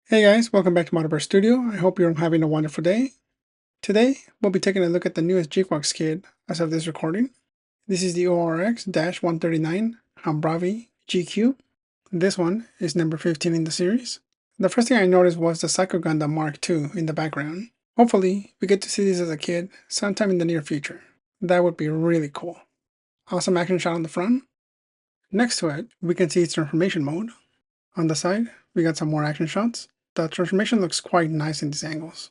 Hey guys, welcome back to Monitor Studio. I hope you're having a wonderful day. Today, we'll be taking a look at the newest GQuuuuuuX kit as of this recording. This is the ORX-139 Hambrabi GQ. This one is number 15 in the series. The first thing I noticed was the Psycho Gundam Mark II in the background. Hopefully, we get to see this as a kid sometime in the near future. That would be really cool. Awesome action shot on the front. Next to it, we can see its transformation mode. On the side, we got some more action shots. The transformation looks quite nice in these angles.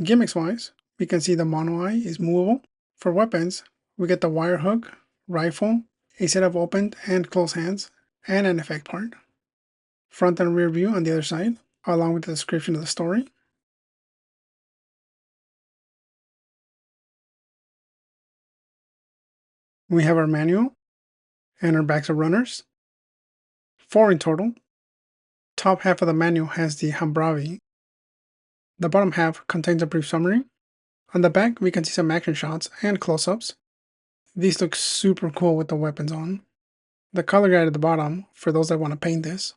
Gimmicks-wise, we can see the mono eye is movable. For weapons, we get the wire hook, rifle, a set of opened and closed hands, and an effect part. Front and rear view on the other side, along with the description of the story. We have our manual, and our backs of runners. 4 in total. Top half of the manual has the Hambrabi. The bottom half contains a brief summary. On the back, we can see some action shots and close-ups. These look super cool with the weapons on. The color guide at the bottom for those that want to paint this.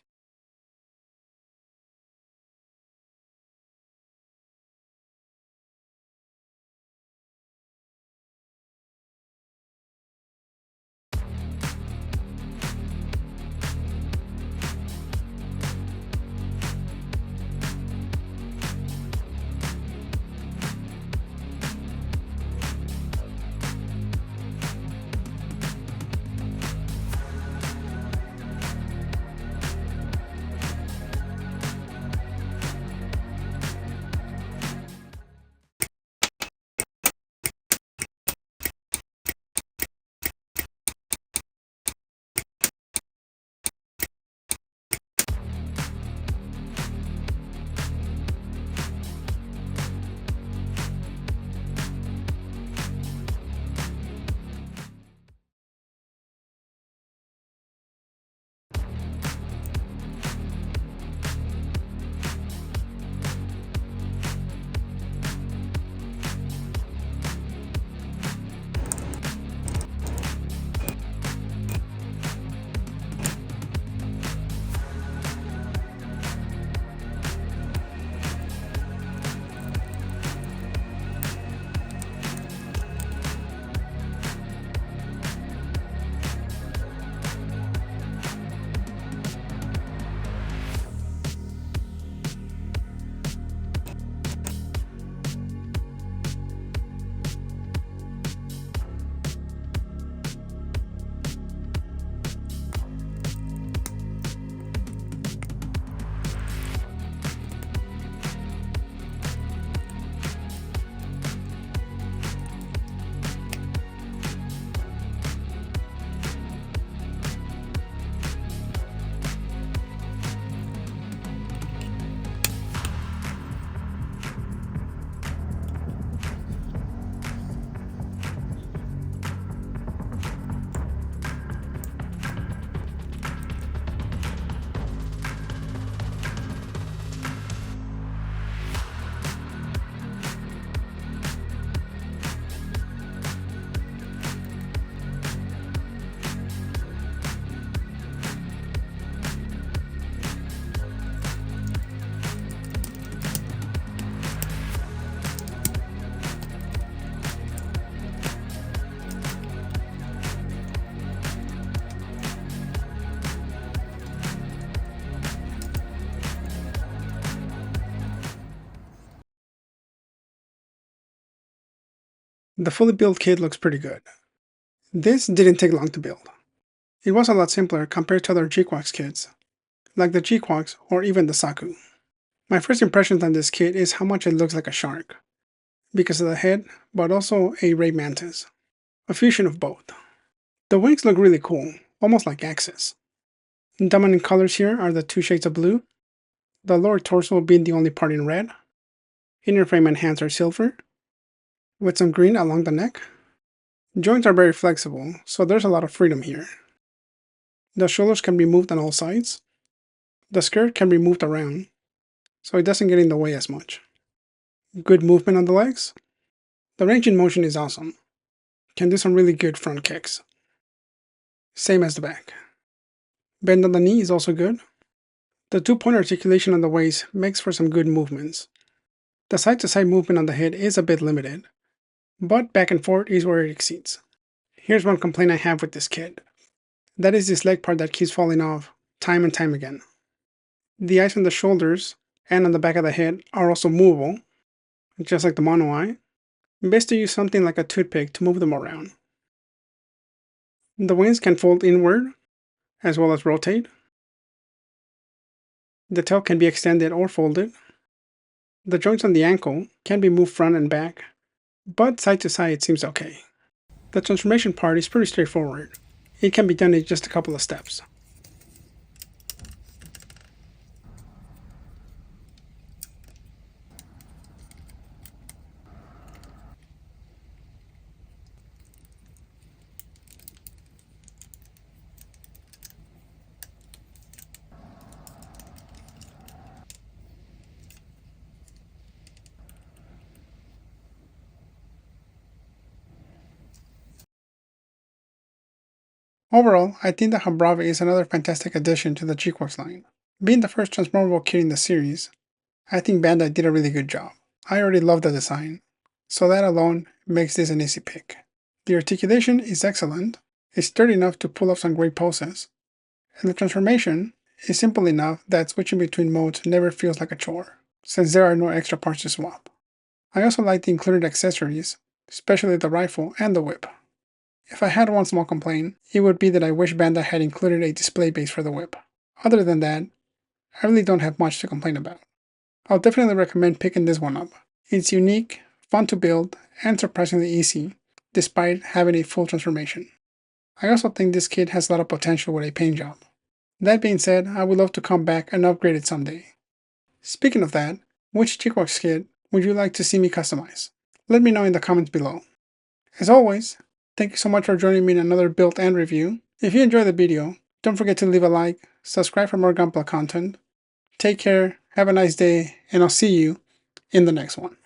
The fully built kit looks pretty good. This didn't take long to build. It was a lot simpler compared to other GQuuuuuuX kits, like the GQuuuuuuX or even the Saku. My first impressions on this kit is how much it looks like a shark, because of the head, but also a ray mantis, a fusion of both. The wings look really cool, almost like axes. Dominant colors here are the 2 shades of blue, the lower torso being the only part in red. Inner frame and hands are silver, with some green along the neck. Joints are very flexible, so there's a lot of freedom here. The shoulders can be moved on all sides. The skirt can be moved around, so it doesn't get in the way as much. Good movement on the legs. The range in motion is awesome. Can do some really good front kicks. Same as the back. Bend on the knee is also good. The two-point articulation on the waist makes for some good movements. The side-to-side movement on the head is a bit limited, but back and forth is where it exceeds. Here's one complaint I have with this kit. That is this leg part that keeps falling off time and time again. The eyes on the shoulders and on the back of the head are also movable, just like the mono eye. Best to use something like a toothpick to move them around. The wings can fold inward, as well as rotate. The tail can be extended or folded. The joints on the ankle can be moved front and back, but side to side it seems okay. The transformation part is pretty straightforward. It can be done in just a couple of steps. Overall, I think the Hambrabi is another fantastic addition to the GQuuuuuuuX line. Being the first transformable kit in the series, I think Bandai did a really good job. I already love the design, so that alone makes this an easy pick. The articulation is excellent, it's sturdy enough to pull off some great poses, and the transformation is simple enough that switching between modes never feels like a chore, since there are no extra parts to swap. I also like the included accessories, especially the rifle and the whip. If I had one small complaint, it would be that I wish Bandai had included a display base for the whip. Other than that, I really don't have much to complain about. I'll definitely recommend picking this one up. It's unique, fun to build, and surprisingly easy, despite having a full transformation. I also think this kit has a lot of potential with a paint job. That being said, I would love to come back and upgrade it someday. Speaking of that, which GQuuuuuuX kit would you like to see me customize? Let me know in the comments below. As always, thank you so much for joining me in another build and review. If you enjoyed the video, don't forget to leave a like, subscribe for more Gunpla content. Take care, have a nice day, and I'll see you in the next one.